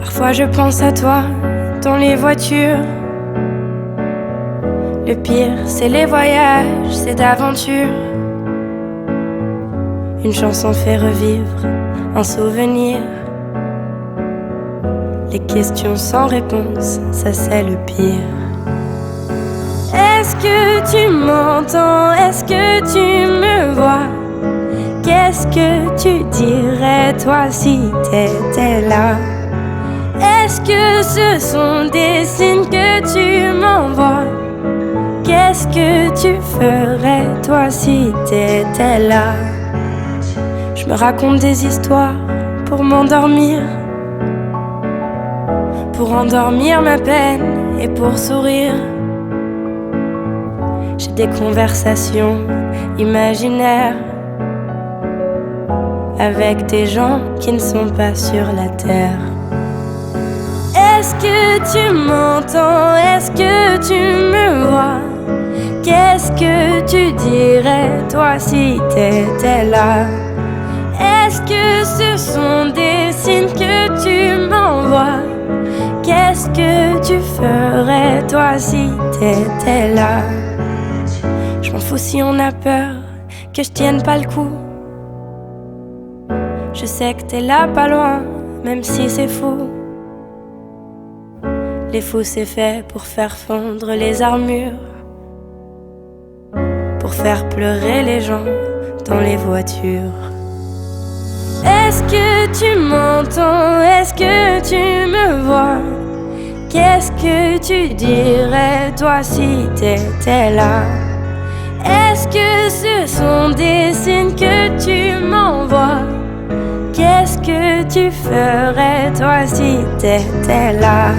Parfois je pense à toi dans les voitures. Le pire, c'est les voyages, c'est d'aventure. Une chanson fait revivre un souvenir. Les questions sans réponse, ça c'est le pire. Est-ce que tu m'entends? Est-ce que tu me vois? Qu'est-ce que tu dirais toi si t'étais là? Est-ce que ce sont des signes que tu m'envoies? Qu'est-ce que tu ferais toi si t'étais là? Je me raconte des histoires pour m'endormir, pour endormir ma peine et pour sourire. J'ai des conversations imaginaires avec des gens qui ne sont pas sur la terre. Est-ce que tu m'entends? Est-ce que tu me vois? Qu'est-ce que tu dirais toi si t'étais là? Est-ce que ce sont des signes que tu m'envoies? Qu'est-ce que tu ferais toi si t'étais là? Je m'en fous si on a peur que je tienne pas le coup. Je sais que t'es là pas loin, même si c'est fou. Les fous c'est fait pour faire fondre les armures, pour faire pleurer les gens dans les voitures. Est-ce que tu m'entends? Est-ce que tu me vois? Qu'est-ce que tu dirais toi si t'étais là? Est-ce que ce sont des signes que tu m'envoies? Qu'est-ce que tu ferais toi si t'étais là?